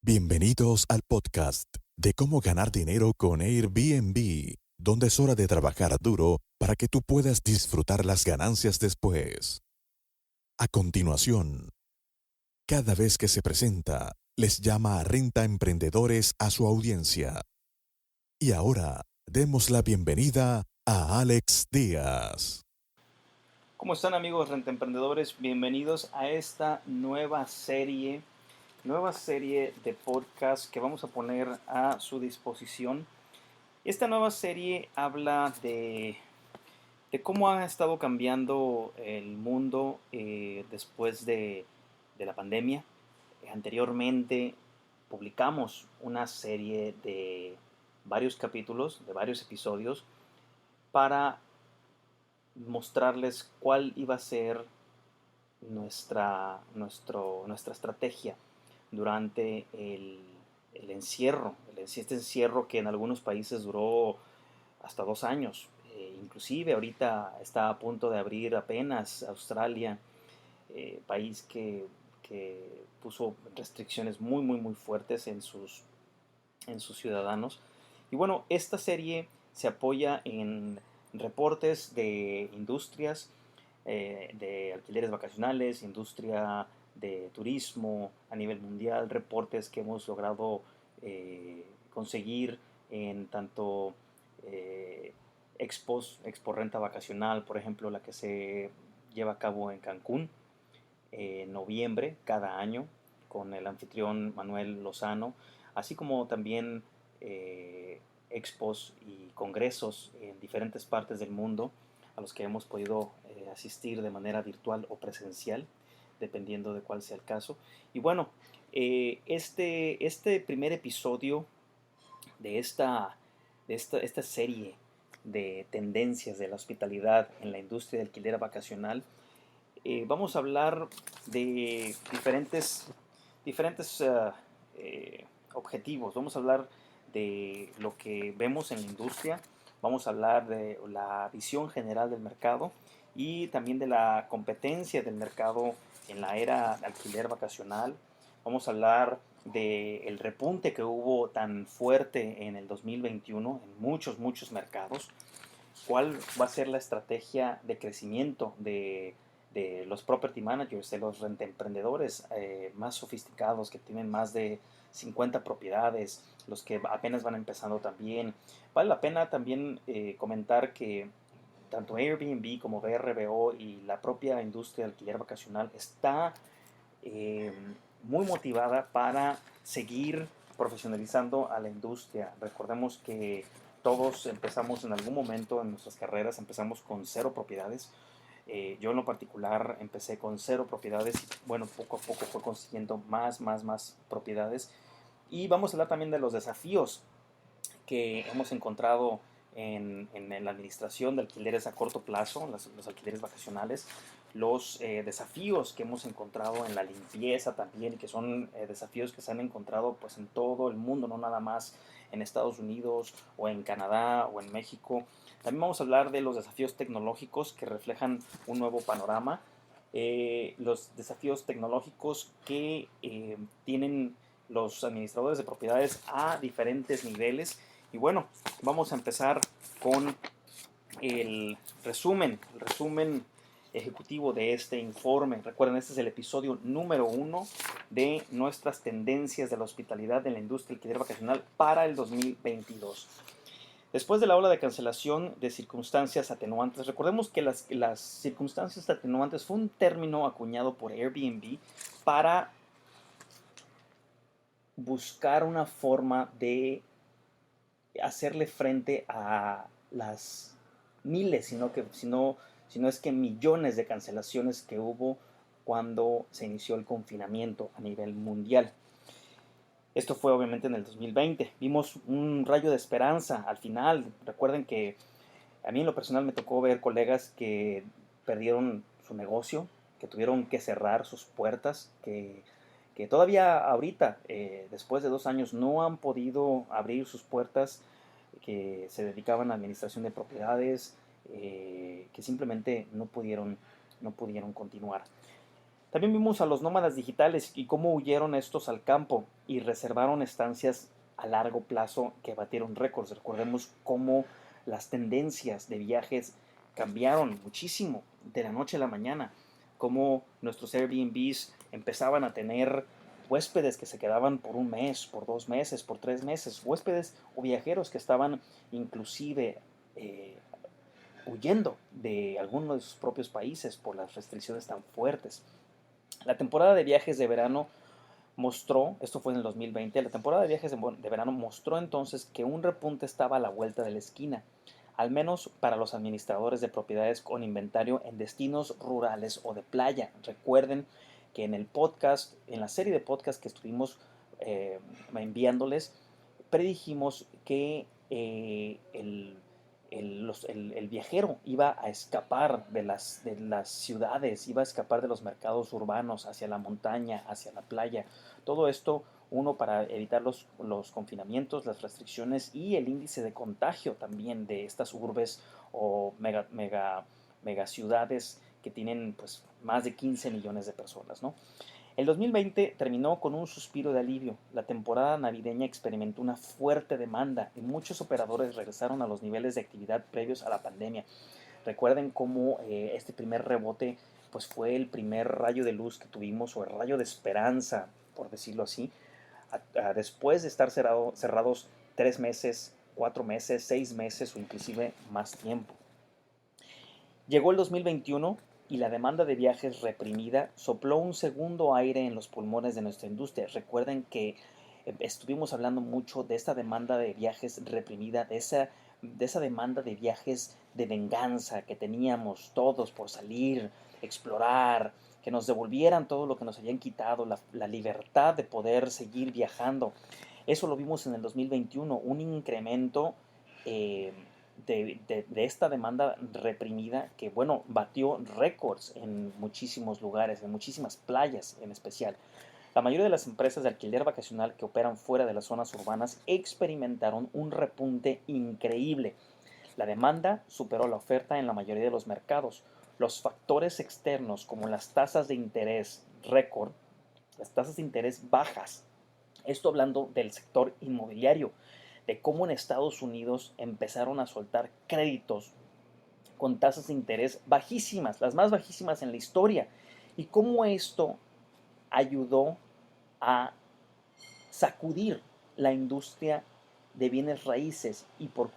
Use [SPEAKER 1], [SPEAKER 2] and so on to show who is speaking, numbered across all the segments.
[SPEAKER 1] Bienvenidos al podcast de cómo ganar dinero con Airbnb, donde es hora de trabajar duro para que tú puedas disfrutar las ganancias después. A continuación, cada vez que se presenta, les llama a Renta Emprendedores a su audiencia. Y ahora, demos la bienvenida a Alex Díaz.
[SPEAKER 2] ¿Cómo están, amigos rentemprendedores? Bienvenidos a esta nueva serie de podcast que vamos a poner a su disposición. Esta nueva serie habla de cómo ha estado cambiando el mundo después de la pandemia. Anteriormente publicamos una serie de varios capítulos, de varios episodios, para mostrarles cuál iba a ser nuestra estrategia durante el encierro, este encierro que en algunos países duró hasta 2 años. Inclusive ahorita está a punto de abrir apenas Australia, país que puso restricciones muy fuertes en sus ciudadanos. Y bueno, esta serie se apoya en reportes de industrias, de alquileres vacacionales, industria de turismo a nivel mundial, reportes que hemos logrado conseguir en tanto Expo Renta Vacacional, por ejemplo, la que se lleva a cabo en Cancún en noviembre cada año con el anfitrión Manuel Lozano, así como también expos y congresos en diferentes partes del mundo a los que hemos podido asistir de manera virtual o presencial, dependiendo de cuál sea el caso. Y bueno, este primer episodio de esta serie de tendencias de la hospitalidad en la industria de alquiler vacacional, vamos a hablar de diferentes objetivos. Vamos a hablar de lo que vemos en la industria, vamos a hablar de la visión general del mercado y también de la competencia del mercado en la era de alquiler vacacional. Vamos a hablar del repunte que hubo tan fuerte en el 2021 en muchos mercados. ¿Cuál va a ser la estrategia de crecimiento de los property managers, de los rentemprendedores más sofisticados que tienen más de 50 propiedades, los que apenas van empezando también? Vale la pena también comentar que tanto Airbnb como VRBO y la propia industria de alquiler vacacional está eh, muy motivada para seguir profesionalizando a la industria. Recordemos que todos empezamos en algún momento en nuestras carreras, empezamos con 0 propiedades. Yo en lo particular empecé con 0 propiedades y bueno, poco a poco fue consiguiendo más propiedades. Y vamos a hablar también de los desafíos que hemos encontrado en la administración de alquileres a corto plazo, los alquileres vacacionales, los desafíos que hemos encontrado en la limpieza también, que son desafíos que se han encontrado pues en todo el mundo, no nada más en Estados Unidos o en Canadá o en México. También vamos a hablar de los desafíos tecnológicos que reflejan un nuevo panorama, los desafíos tecnológicos que tienen los administradores de propiedades a diferentes niveles. Y bueno, vamos a empezar con el resumen ejecutivo de este informe. Recuerden, este es el episodio número 1 de nuestras tendencias de la hospitalidad en la industria alquiler vacacional para el 2022. Después de la ola de cancelación de circunstancias atenuantes, recordemos que las circunstancias atenuantes fue un término acuñado por Airbnb para buscar una forma de hacerle frente a las miles, sino es que millones de cancelaciones que hubo cuando se inició el confinamiento a nivel mundial. Esto fue obviamente en el 2020. Vimos un rayo de esperanza al final. Recuerden que a mí en lo personal me tocó ver colegas que perdieron su negocio, que tuvieron que cerrar sus puertas, que todavía ahorita, después de 2 años, no han podido abrir sus puertas, que se dedicaban a administración de propiedades, que simplemente no pudieron continuar. También vimos a los nómadas digitales y cómo huyeron estos al campo y reservaron estancias a largo plazo que batieron récords. Recordemos cómo las tendencias de viajes cambiaron muchísimo de la noche a la mañana, cómo nuestros Airbnbs empezaban a tener huéspedes que se quedaban por un mes, por 2 meses, por 3 meses, huéspedes o viajeros que estaban inclusive huyendo de algunos de sus propios países por las restricciones tan fuertes. La temporada de viajes de verano mostró, esto fue en el 2020, la temporada de viajes de verano mostró entonces que un repunte estaba a la vuelta de la esquina, al menos para los administradores de propiedades con inventario en destinos rurales o de playa. Recuerden que en el podcast, en la serie de podcast que estuvimos enviándoles, predijimos que el viajero iba a escapar de las ciudades, iba a escapar de los mercados urbanos hacia la montaña, hacia la playa. Todo esto, uno, para evitar los confinamientos, las restricciones y el índice de contagio también de estas urbes o mega ciudades que tienen pues más de 15 millones de personas, ¿no? El 2020 terminó con un suspiro de alivio. La temporada navideña experimentó una fuerte demanda y muchos operadores regresaron a los niveles de actividad previos a la pandemia. Recuerden cómo este primer rebote pues fue el primer rayo de luz que tuvimos, o el rayo de esperanza, por decirlo así, después de estar cerrados 3 meses, 4 meses, 6 meses o inclusive más tiempo. Llegó el 2021 y la demanda de viajes reprimida sopló un segundo aire en los pulmones de nuestra industria. Recuerden que estuvimos hablando mucho de esta demanda de viajes reprimida, de esa demanda de viajes de venganza que teníamos todos por salir, explorar, que nos devolvieran todo lo que nos habían quitado, la libertad de poder seguir viajando. Eso lo vimos en el 2021, un incremento eh, de esta demanda reprimida que, bueno, batió récords en muchísimos lugares, en muchísimas playas en especial. La mayoría de las empresas de alquiler vacacional que operan fuera de las zonas urbanas experimentaron un repunte increíble. La demanda superó la oferta en la mayoría de los mercados. Los factores externos como las tasas de interés récord, las tasas de interés bajas, esto hablando del sector inmobiliario, de cómo en Estados Unidos empezaron a soltar créditos con tasas de interés bajísimas, las más bajísimas en la historia, y cómo esto ayudó a sacudir la industria de bienes raíces y por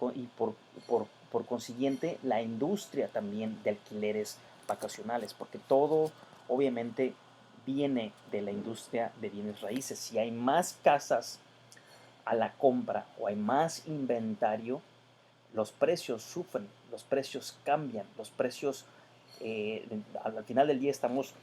[SPEAKER 2] consiguiente la industria también de alquileres vacacionales, porque todo obviamente viene de la industria de bienes raíces. Si hay más casas a la compra o hay más inventario, los precios sufren, los precios cambian, los precios, al final del día estamos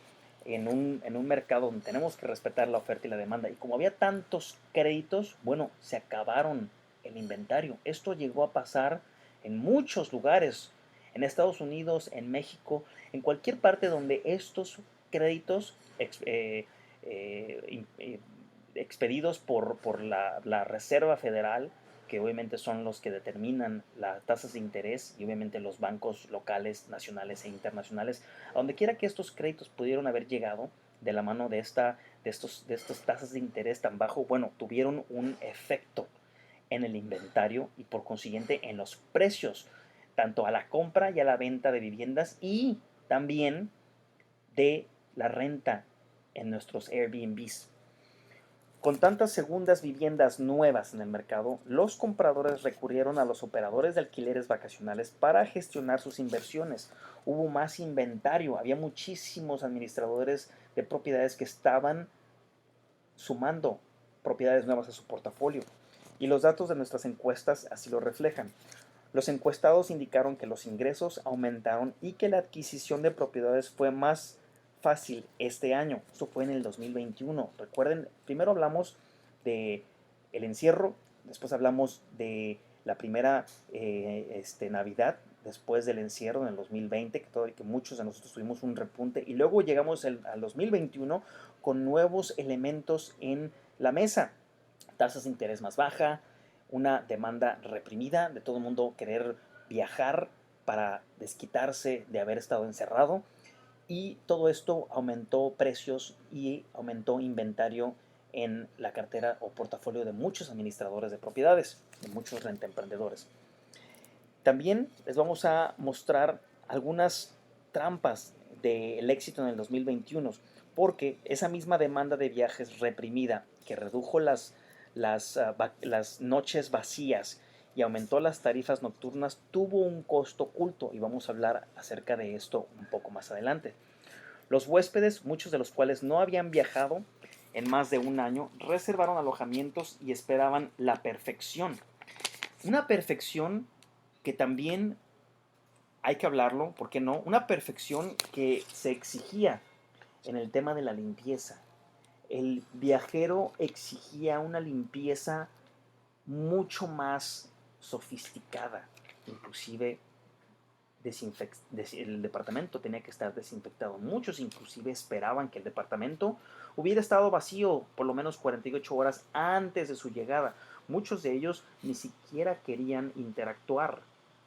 [SPEAKER 2] en un mercado donde tenemos que respetar la oferta y la demanda. Y como había tantos créditos, bueno, se acabaron el inventario. Esto llegó a pasar en muchos lugares, en Estados Unidos, en México, en cualquier parte donde estos créditos expedidos por la Reserva Federal, que obviamente son los que determinan las tasas de interés, y obviamente los bancos locales, nacionales e internacionales, a donde quiera que estos créditos pudieron haber llegado de la mano de estas tasas de interés tan bajo, bueno, tuvieron un efecto en el inventario y por consiguiente en los precios, tanto a la compra y a la venta de viviendas y también de la renta en nuestros Airbnbs. Con tantas segundas viviendas nuevas en el mercado, los compradores recurrieron a los operadores de alquileres vacacionales para gestionar sus inversiones. Hubo más inventario, había muchísimos administradores de propiedades que estaban sumando propiedades nuevas a su portafolio. Y los datos de nuestras encuestas así lo reflejan. Los encuestados indicaron que los ingresos aumentaron y que la adquisición de propiedades fue más fácil este año. Esto fue en el 2021. Recuerden, primero hablamos de el encierro, después hablamos de la primera Navidad, después del encierro en el 2020, que muchos de nosotros tuvimos un repunte, y luego llegamos al 2021 con nuevos elementos en la mesa. Tasas de interés más baja, una demanda reprimida de todo el mundo querer viajar para desquitarse de haber estado encerrado, y todo esto aumentó precios y aumentó inventario en la cartera o portafolio de muchos administradores de propiedades, de muchos rentemprendedores. También les vamos a mostrar algunas trampas del éxito en el 2021, porque esa misma demanda de viajes reprimida que redujo las noches vacías y aumentó las tarifas nocturnas tuvo un costo oculto, y vamos a hablar acerca de esto un poco más adelante. Los huéspedes, muchos de los cuales no habían viajado en más de un año, reservaron alojamientos y esperaban la perfección. Una perfección que también hay que hablarlo, ¿por qué no? Una perfección que se exigía en el tema de la limpieza. El viajero exigía una limpieza mucho más sofisticada, inclusive el departamento tenía que estar desinfectado. Muchos inclusive esperaban que el departamento hubiera estado vacío por lo menos 48 horas antes de su llegada. Muchos de ellos ni siquiera querían interactuar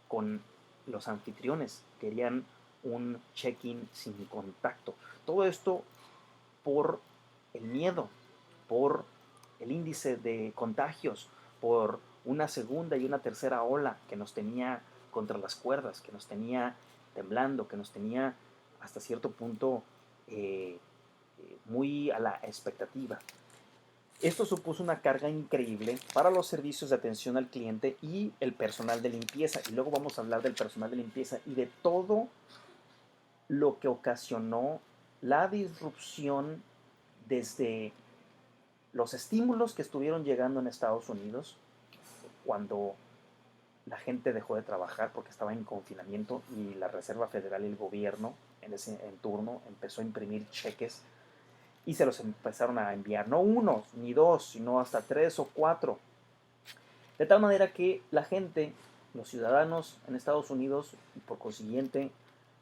[SPEAKER 2] con los anfitriones, querían un check-in sin contacto. Todo esto por el miedo, por el índice de contagios, por una segunda y una tercera ola que nos tenía contra las cuerdas, que nos tenía temblando, que nos tenía hasta cierto punto muy a la expectativa. Esto supuso una carga increíble para los servicios de atención al cliente y el personal de limpieza. Y luego vamos a hablar del personal de limpieza y de todo lo que ocasionó la disrupción desde los estímulos que estuvieron llegando en Estados Unidos cuando la gente dejó de trabajar porque estaba en confinamiento y la Reserva Federal y el gobierno en turno empezó a imprimir cheques y se los empezaron a enviar, no unos ni dos, sino hasta 3 o 4. De tal manera que la gente, los ciudadanos en Estados Unidos y por consiguiente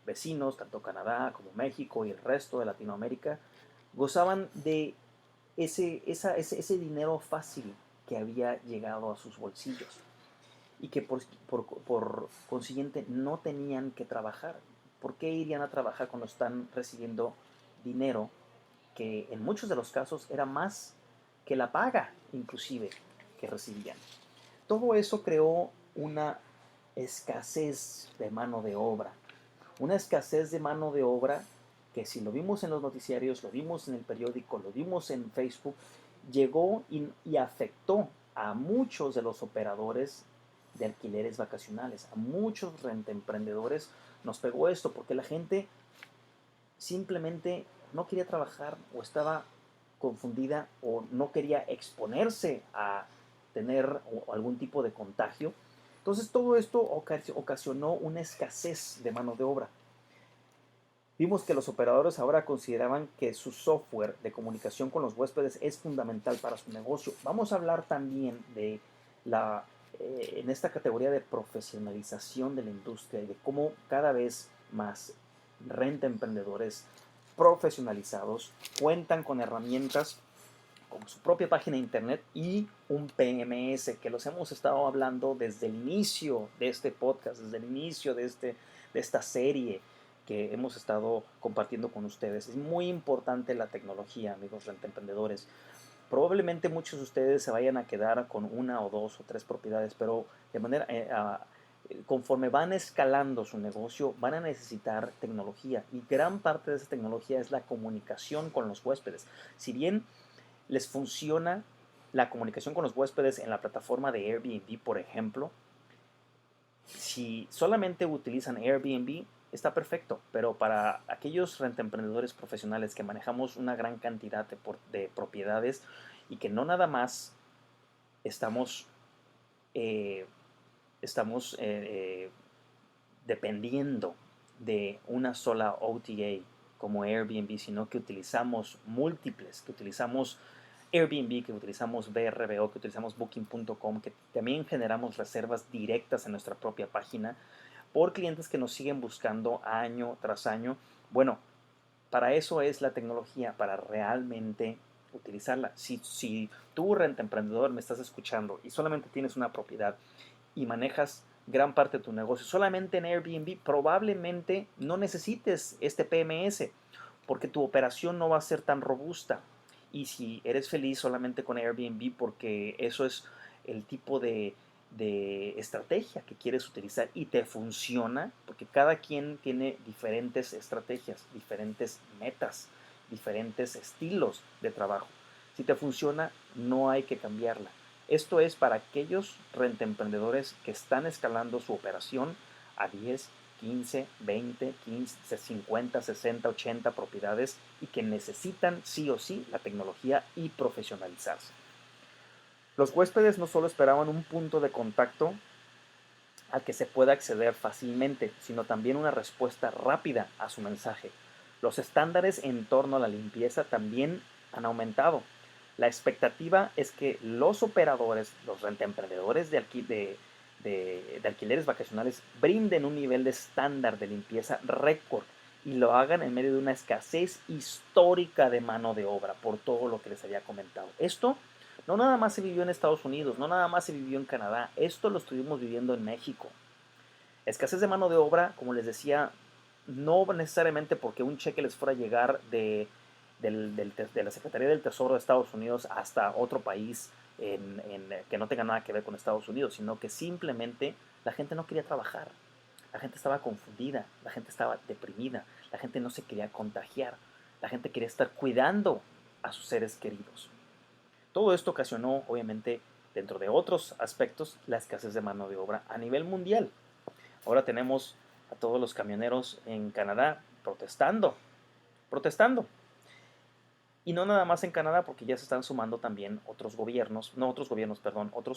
[SPEAKER 2] vecinos, tanto Canadá como México y el resto de Latinoamérica, gozaban de ese dinero fácil que había llegado a sus bolsillos y que por consiguiente no tenían que trabajar. ¿Por qué irían a trabajar cuando están recibiendo dinero que en muchos de los casos era más que la paga inclusive que recibían? Todo eso creó una escasez de mano de obra. Una escasez de mano de obra que, si lo vimos en los noticiarios, lo vimos en el periódico, lo vimos en Facebook, llegó y afectó a muchos de los operadores de alquileres vacacionales, a muchos rentemprendedores nos pegó esto porque la gente simplemente no quería trabajar o estaba confundida o no quería exponerse a tener algún tipo de contagio. Entonces todo esto ocasionó una escasez de mano de obra. Vimos que los operadores ahora consideraban que su software de comunicación con los huéspedes es fundamental para su negocio. Vamos a hablar también de en esta categoría de profesionalización de la industria y de cómo cada vez más emprendedores profesionalizados cuentan con herramientas como su propia página de internet y un PMS, que los hemos estado hablando desde el inicio de este podcast, desde el inicio de esta serie que hemos estado compartiendo con ustedes. Es muy importante la tecnología, amigos rentemprendedores. Probablemente muchos de ustedes se vayan a quedar con una o dos o tres propiedades, pero de manera conforme van escalando su negocio, van a necesitar tecnología, y gran parte de esa tecnología es la comunicación con los huéspedes. Si bien les funciona la comunicación con los huéspedes en la plataforma de Airbnb, por ejemplo, si solamente utilizan Airbnb, está perfecto, pero para aquellos rentemprendedores profesionales que manejamos una gran cantidad de propiedades y que no nada más estamos, eh, estamos dependiendo de una sola OTA como Airbnb, sino que utilizamos múltiples, que utilizamos Airbnb, que utilizamos VRBO, que utilizamos Booking.com, que también generamos reservas directas en nuestra propia página por clientes que nos siguen buscando año tras año. Bueno, para eso es la tecnología, para realmente utilizarla. Si tú, renta emprendedor, me estás escuchando y solamente tienes una propiedad y manejas gran parte de tu negocio. Solamente en Airbnb probablemente no necesites este PMS porque tu operación no va a ser tan robusta. Y si eres feliz solamente con Airbnb porque eso es el tipo de estrategia que quieres utilizar y te funciona, porque cada quien tiene diferentes estrategias, diferentes metas, diferentes estilos de trabajo. Si te funciona, no hay que cambiarla. Esto es para aquellos rentemprendedores que están escalando su operación a 10, 15, 20, 15, 50, 60, 80 propiedades y que necesitan sí o sí la tecnología y profesionalizarse. Los huéspedes no solo esperaban un punto de contacto al que se pueda acceder fácilmente, sino también una respuesta rápida a su mensaje. Los estándares en torno a la limpieza también han aumentado. La expectativa es que los operadores, los rentemprendedores de alquileres vacacionales brinden un nivel de estándar de limpieza récord y lo hagan en medio de una escasez histórica de mano de obra, por todo lo que les había comentado. Esto no nada más se vivió en Estados Unidos, no nada más se vivió en Canadá, esto lo estuvimos viviendo en México. Escasez de mano de obra, como les decía, no necesariamente porque un cheque les fuera a llegar de la Secretaría del Tesoro de Estados Unidos hasta otro país que no tenga nada que ver con Estados Unidos, sino que simplemente la gente no quería trabajar, la gente estaba confundida, la gente estaba deprimida, la gente no se quería contagiar, la gente quería estar cuidando a sus seres queridos. Todo esto ocasionó, obviamente, dentro de otros aspectos, la escasez de mano de obra a nivel mundial. Ahora tenemos a todos los camioneros en Canadá protestando. Y no nada más en Canadá, porque ya se están sumando también otros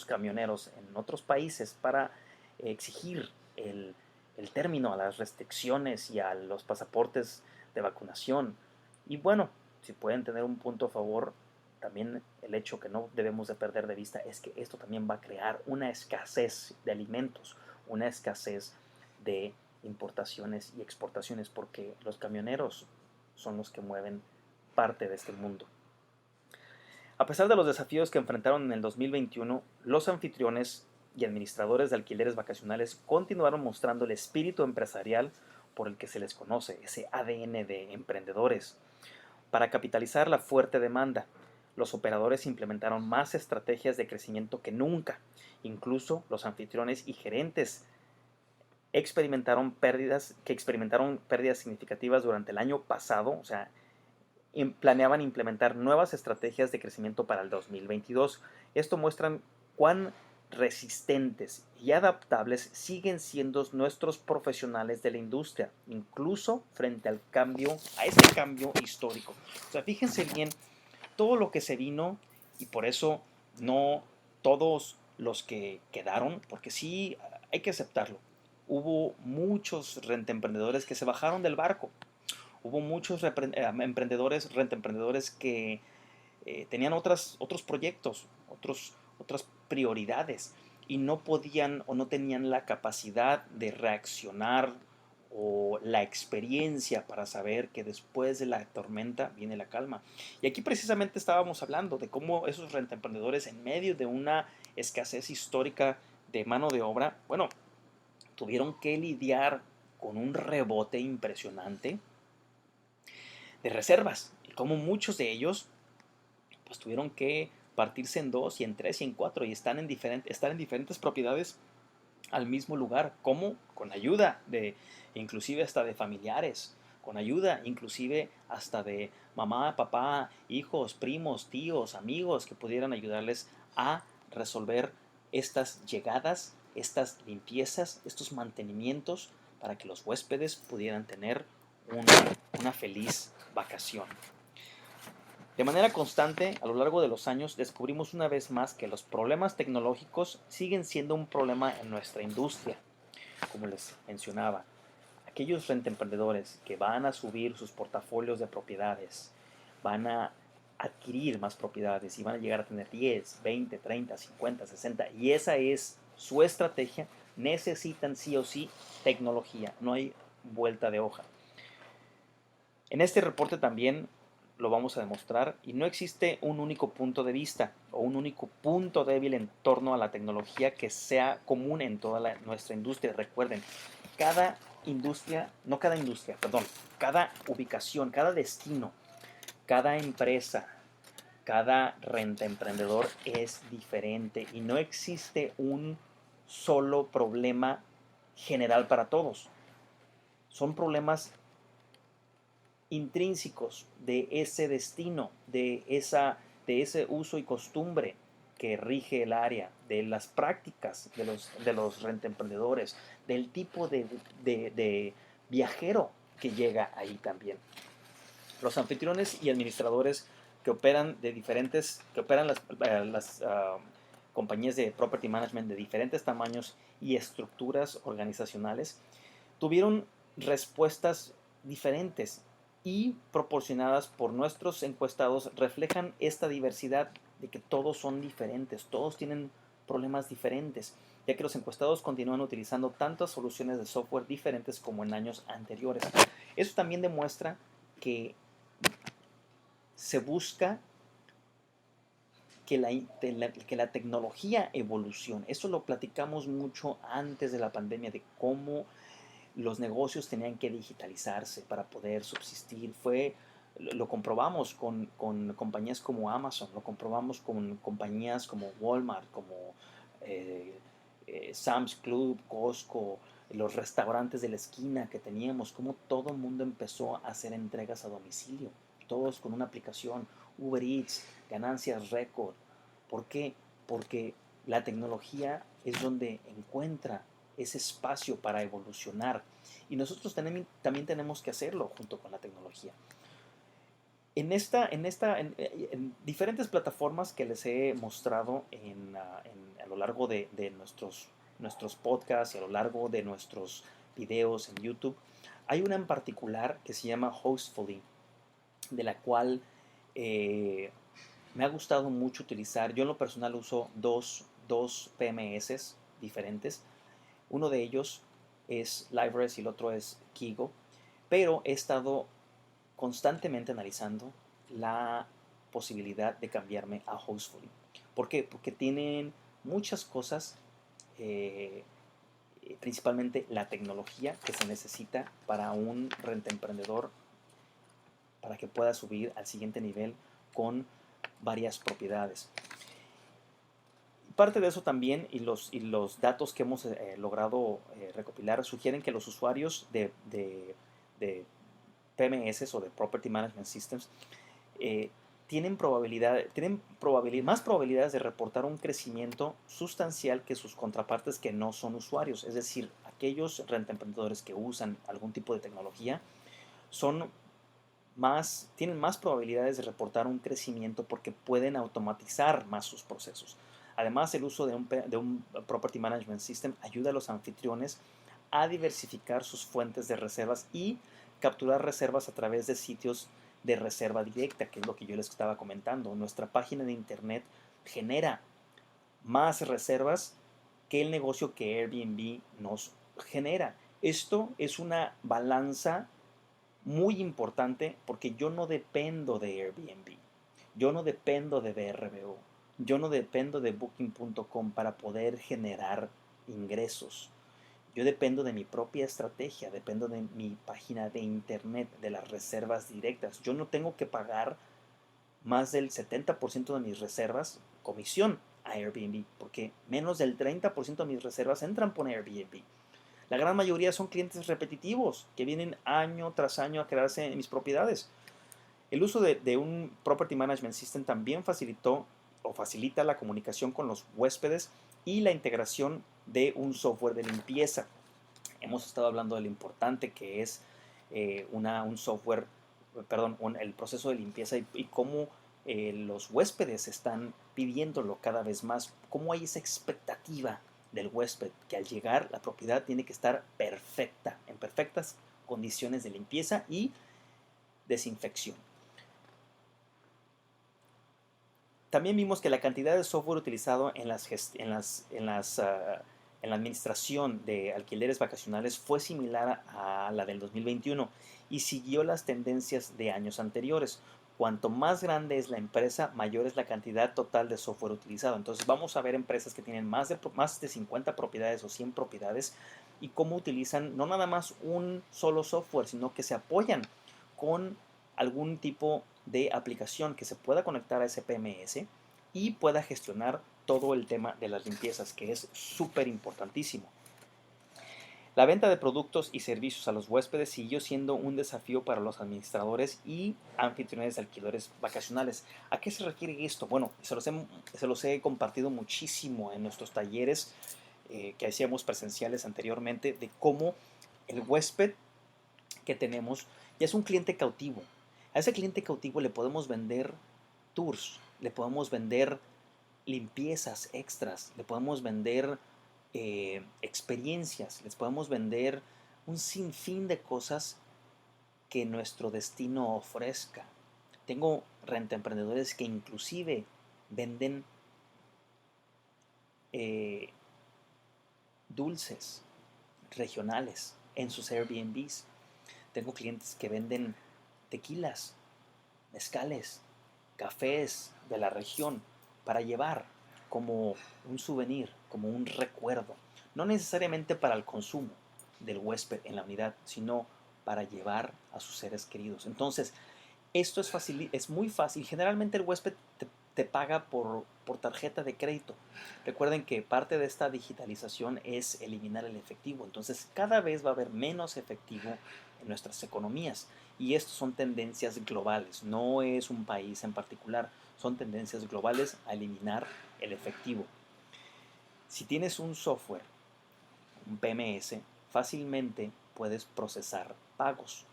[SPEAKER 2] camioneros en otros países para exigir el término a las restricciones y a los pasaportes de vacunación. Y bueno, si pueden tener un punto a favor, también el hecho que no debemos de perder de vista es que esto también va a crear una escasez de alimentos, una escasez de importaciones y exportaciones, porque los camioneros son los que mueven parte de este mundo. A pesar de los desafíos que enfrentaron en el 2021, los anfitriones y administradores de alquileres vacacionales continuaron mostrando el espíritu empresarial por el que se les conoce, ese ADN de emprendedores. Para capitalizar la fuerte demanda, los operadores implementaron más estrategias de crecimiento que nunca. Incluso los anfitriones y gerentes experimentaron pérdidas significativas durante el año pasado, o sea, planeaban implementar nuevas estrategias de crecimiento para el 2022. Esto muestra cuán resistentes y adaptables siguen siendo nuestros profesionales de la industria, incluso frente a este cambio histórico. O sea, fíjense bien todo lo que se vino y por eso no todos los que quedaron, porque sí hay que aceptarlo. Hubo muchos rentemprendedores que se bajaron del barco. Hubo muchos rentemprendedores que tenían otros proyectos, otras prioridades y no podían o no tenían la capacidad de reaccionar o la experiencia para saber que después de la tormenta viene la calma. Y aquí precisamente estábamos hablando de cómo esos rentemprendedores en medio de una escasez histórica de mano de obra, bueno, tuvieron que lidiar con un rebote impresionante de reservas y como muchos de ellos pues tuvieron que partirse en dos y en tres y en cuatro y estar en diferentes propiedades al mismo lugar, como con ayuda de inclusive hasta de familiares, con ayuda inclusive hasta de mamá, papá, hijos, primos, tíos, amigos que pudieran ayudarles a resolver estas llegadas, estas limpiezas, estos mantenimientos para que los huéspedes pudieran tener una feliz vacación. De manera constante, a lo largo de los años, descubrimos una vez más que los problemas tecnológicos siguen siendo un problema en nuestra industria. Como les mencionaba, aquellos rentemprendedores que van a subir sus portafolios de propiedades, van a adquirir más propiedades y van a llegar a tener 10, 20, 30, 50, 60, y esa es su estrategia, necesitan sí o sí tecnología, no hay vuelta de hoja. En este reporte también lo vamos a demostrar y no existe un único punto de vista o un único punto débil en torno a la tecnología que sea común en toda nuestra industria. Recuerden, cada industria, no cada industria, perdón, cada ubicación, cada destino, cada empresa, cada renta emprendedor es diferente y no existe un solo problema general para todos. Son problemas intrínsecos de ese destino, de ese uso y costumbre que rige el área, de las prácticas de los rentemprendedores, del tipo de viajero que llega ahí también. Los anfitriones y administradores que operan las compañías de property management de diferentes tamaños y estructuras organizacionales tuvieron respuestas diferentes y proporcionadas por nuestros encuestados reflejan esta diversidad de que todos son diferentes, todos tienen problemas diferentes, ya que los encuestados continúan utilizando tantas soluciones de software diferentes como en años anteriores. Eso también demuestra que se busca que la tecnología evolucione. Eso lo platicamos mucho antes de la pandemia, de cómo los negocios tenían que digitalizarse para poder subsistir. Lo comprobamos con compañías como Amazon, lo comprobamos con compañías como Walmart, como Sam's Club, Costco, los restaurantes de la esquina que teníamos, cómo todo el mundo empezó a hacer entregas a domicilio, todos con una aplicación, Uber Eats, ganancias récord. ¿Por qué? Porque la tecnología es donde encuentra ese espacio para evolucionar y nosotros también tenemos que hacerlo junto con la tecnología. En diferentes plataformas que les he mostrado a lo largo de nuestros podcasts y a lo largo de nuestros videos en YouTube, hay una en particular que se llama Hostfully, de la cual me ha gustado mucho utilizar. Yo en lo personal uso dos PMS diferentes. Uno de ellos es Liveres y el otro es Kigo, pero he estado constantemente analizando la posibilidad de cambiarme a Hostfully. ¿Por qué? Porque tienen muchas cosas, principalmente la tecnología que se necesita para un rentemprendedor para que pueda subir al siguiente nivel con varias propiedades. Parte de eso también y los datos que hemos logrado recopilar sugieren que los usuarios de PMS o de Property Management Systems tienen más probabilidades de reportar un crecimiento sustancial que sus contrapartes que no son usuarios. Es decir, aquellos rentemprendedores que usan algún tipo de tecnología tienen más probabilidades de reportar un crecimiento porque pueden automatizar más sus procesos. Además, el uso de un Property Management System ayuda a los anfitriones a diversificar sus fuentes de reservas y capturar reservas a través de sitios de reserva directa, que es lo que yo les estaba comentando. Nuestra página de internet genera más reservas que el negocio que Airbnb nos genera. Esto es una balanza muy importante porque yo no dependo de Airbnb, yo no dependo de VRBO, yo no dependo de Booking.com para poder generar ingresos. Yo dependo de mi propia estrategia, dependo de mi página de internet, de las reservas directas. Yo no tengo que pagar más del 70% de mis reservas comisión a Airbnb, porque menos del 30% de mis reservas entran por Airbnb. La gran mayoría son clientes repetitivos que vienen año tras año a quedarse en mis propiedades. El uso de un Property Management System también facilita la comunicación con los huéspedes y la integración de un software de limpieza. Hemos estado hablando de lo importante que es un software, el proceso de limpieza y cómo los huéspedes están pidiéndolo cada vez más, cómo hay esa expectativa del huésped que al llegar la propiedad tiene que estar perfecta, en perfectas condiciones de limpieza y desinfección. También vimos que la cantidad de software utilizado en la administración de alquileres vacacionales fue similar a la del 2021 y siguió las tendencias de años anteriores. Cuanto más grande es la empresa, mayor es la cantidad total de software utilizado. Entonces vamos a ver empresas que tienen más de 50 propiedades o 100 propiedades y cómo utilizan no nada más un solo software, sino que se apoyan con algún tipo de aplicación que se pueda conectar a ese PMS y pueda gestionar todo el tema de las limpiezas, que es súper importantísimo. La venta de productos y servicios a los huéspedes siguió siendo un desafío para los administradores y anfitriones de alquileres vacacionales. ¿A qué se refiere esto? Bueno, se los he compartido muchísimo en nuestros talleres que hacíamos presenciales anteriormente, de cómo el huésped que tenemos ya es un cliente cautivo. A ese cliente cautivo le podemos vender tours, le podemos vender limpiezas extras, le podemos vender experiencias, les podemos vender un sinfín de cosas que nuestro destino ofrezca. Tengo rentaemprendedores que inclusive venden eh, dulces regionales en sus Airbnbs. Tengo clientes que venden tequilas, mezcales, cafés de la región para llevar como un souvenir, como un recuerdo. No necesariamente para el consumo del huésped en la unidad, sino para llevar a sus seres queridos. Entonces, esto es fácil, es muy fácil. Generalmente el huésped te paga por tarjeta de crédito. Recuerden que parte de esta digitalización es eliminar el efectivo. Entonces, cada vez va a haber menos efectivo en nuestras economías. Y esto son tendencias globales, no es un país en particular, son tendencias globales a eliminar el efectivo. Si tienes un software, un PMS, fácilmente puedes procesar pagos.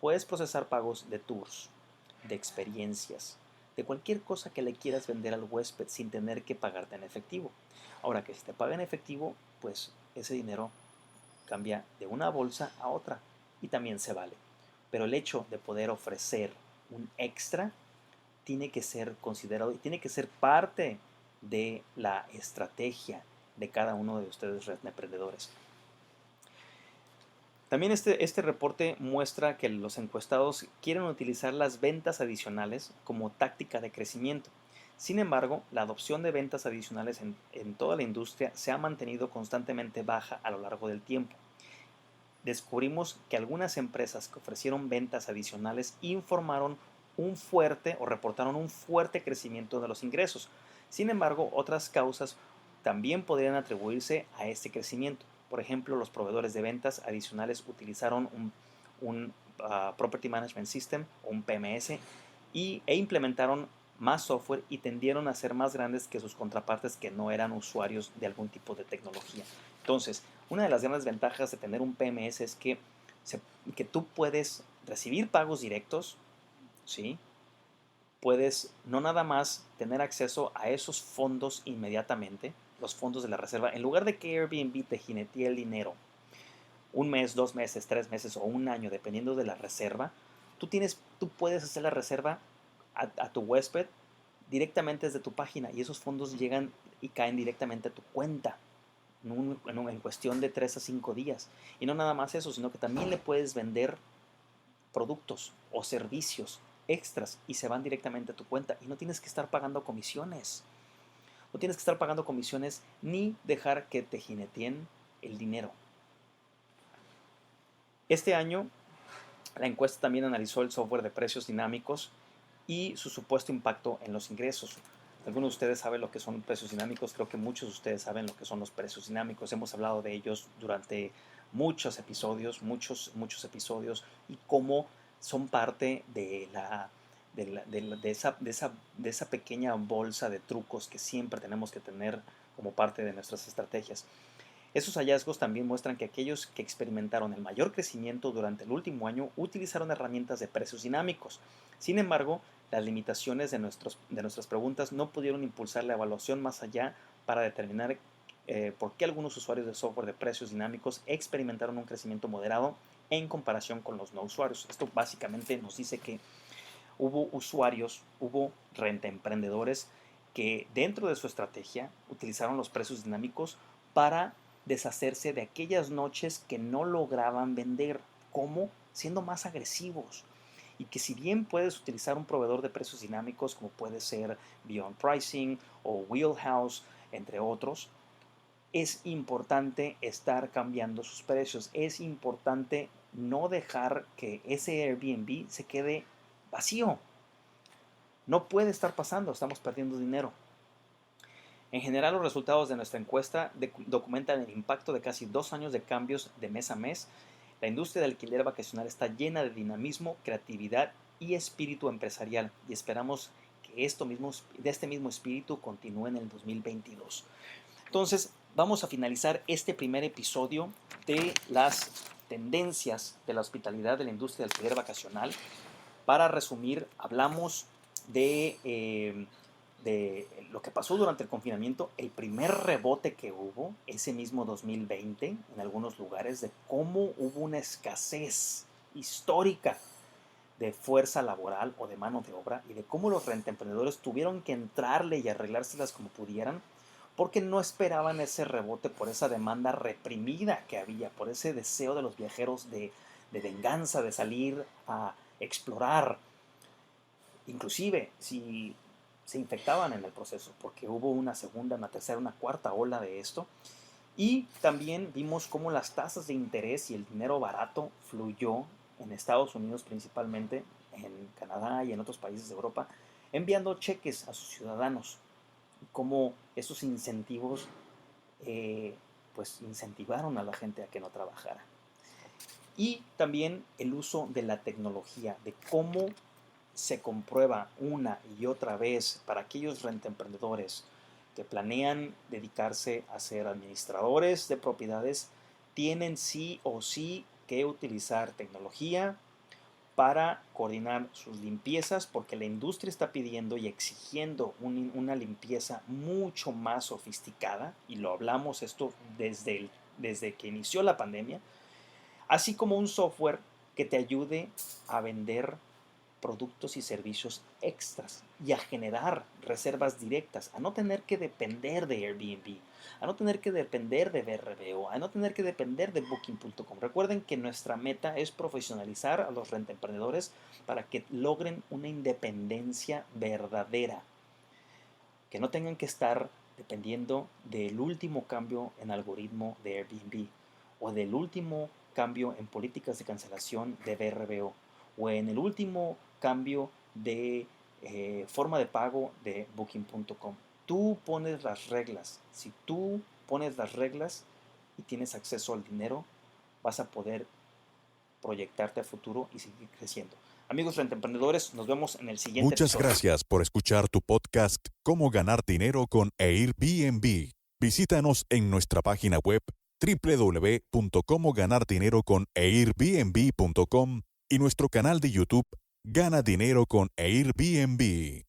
[SPEAKER 2] Puedes procesar pagos de tours, de experiencias, de cualquier cosa que le quieras vender al huésped sin tener que pagarte en efectivo. Ahora que si te paga en efectivo, pues ese dinero cambia de una bolsa a otra y también se vale. Pero el hecho de poder ofrecer un extra tiene que ser considerado y tiene que ser parte de la estrategia de cada uno de ustedes emprendedores. También este reporte muestra que los encuestados quieren utilizar las ventas adicionales como táctica de crecimiento. Sin embargo, la adopción de ventas adicionales en toda la industria se ha mantenido constantemente baja a lo largo del tiempo. Descubrimos que algunas empresas que ofrecieron ventas adicionales informaron un fuerte o reportaron un fuerte crecimiento de los ingresos. Sin embargo, otras causas también podrían atribuirse a este crecimiento. Por ejemplo, los proveedores de ventas adicionales utilizaron un Property Management System o un PMS e implementaron más software y tendieron a ser más grandes que sus contrapartes que no eran usuarios de algún tipo de tecnología. Entonces, una de las grandes ventajas de tener un PMS es que tú puedes recibir pagos directos, ¿sí? Puedes no nada más tener acceso a esos fondos inmediatamente, los fondos de la reserva, en lugar de que Airbnb te jinetee el dinero un mes, 2 meses, 3 meses o un año, dependiendo de la reserva, tú puedes hacer la reserva a tu huésped directamente desde tu página y esos fondos llegan y caen directamente a tu cuenta en cuestión de 3 a 5 días. Y no nada más eso, sino que también le puedes vender productos o servicios extras y se van directamente a tu cuenta y no tienes que estar pagando comisiones. No tienes que estar pagando comisiones ni dejar que te jineteen el dinero. Este año, la encuesta también analizó el software de precios dinámicos y su supuesto impacto en los ingresos. Algunos de ustedes saben lo que son precios dinámicos, creo que muchos de ustedes saben lo que son los precios dinámicos. Hemos hablado de ellos durante muchos episodios y cómo son parte de esa pequeña bolsa de trucos que siempre tenemos que tener como parte de nuestras estrategias. Esos hallazgos también muestran que aquellos que experimentaron el mayor crecimiento durante el último año utilizaron herramientas de precios dinámicos. Sin embargo, las limitaciones de nuestras preguntas no pudieron impulsar la evaluación más allá para determinar por qué algunos usuarios de software de precios dinámicos experimentaron un crecimiento moderado en comparación con los no usuarios. Esto básicamente nos dice que hubo rentaemprendedores que dentro de su estrategia utilizaron los precios dinámicos para deshacerse de aquellas noches que no lograban vender, como siendo más agresivos. y que si bien puedes utilizar un proveedor de precios dinámicos como puede ser Beyond Pricing o Wheelhouse, entre otros, es importante estar cambiando sus precios. Es importante no dejar que ese Airbnb se quede vacío. No puede estar pasando, estamos perdiendo dinero. En general, los resultados de nuestra encuesta documentan el impacto de casi 2 años de cambios de mes a mes. La industria del alquiler vacacional está llena de dinamismo, creatividad y espíritu empresarial, y esperamos que de este mismo espíritu continúe en el 2022. Entonces, vamos a finalizar este primer episodio de las tendencias de la hospitalidad de la industria del alquiler vacacional. Para resumir, hablamos de lo que pasó durante el confinamiento, el primer rebote que hubo ese mismo 2020 en algunos lugares, de cómo hubo una escasez histórica de fuerza laboral o de mano de obra y de cómo los rentemprendedores tuvieron que entrarle y arreglárselas como pudieran porque no esperaban ese rebote por esa demanda reprimida que había, por ese deseo de los viajeros de venganza, de salir a explorar, inclusive si se infectaban en el proceso, porque hubo una segunda, una tercera, una cuarta ola de esto. Y también vimos cómo las tasas de interés y el dinero barato fluyó en Estados Unidos principalmente, en Canadá y en otros países de Europa, enviando cheques a sus ciudadanos. Cómo esos incentivos pues incentivaron a la gente a que no trabajara. Y también el uso de la tecnología, de cómo se comprueba una y otra vez para aquellos rentemprendedores que planean dedicarse a ser administradores de propiedades, tienen sí o sí que utilizar tecnología para coordinar sus limpiezas, porque la industria está pidiendo y exigiendo una limpieza mucho más sofisticada, y lo hablamos esto desde que inició la pandemia, así como un software que te ayude a vender productos y servicios extras y a generar reservas directas, a no tener que depender de Airbnb, a no tener que depender de VRBO, a no tener que depender de Booking.com. Recuerden que nuestra meta es profesionalizar a los rentemprendedores para que logren una independencia verdadera, que no tengan que estar dependiendo del último cambio en algoritmo de Airbnb o del último cambio en políticas de cancelación de VRBO o en el último cambio de forma de pago de Booking.com. Tú pones las reglas. Si tú pones las reglas y tienes acceso al dinero, vas a poder proyectarte a futuro y seguir creciendo. Amigos rentemprendedores, nos vemos en el siguiente
[SPEAKER 1] Muchas
[SPEAKER 2] episodio.
[SPEAKER 1] gracias por escuchar tu podcast Cómo ganar dinero con Airbnb. Visítanos en nuestra página web www.comoganardineroconairbnb.com y nuestro canal de YouTube Gana Dinero con Airbnb.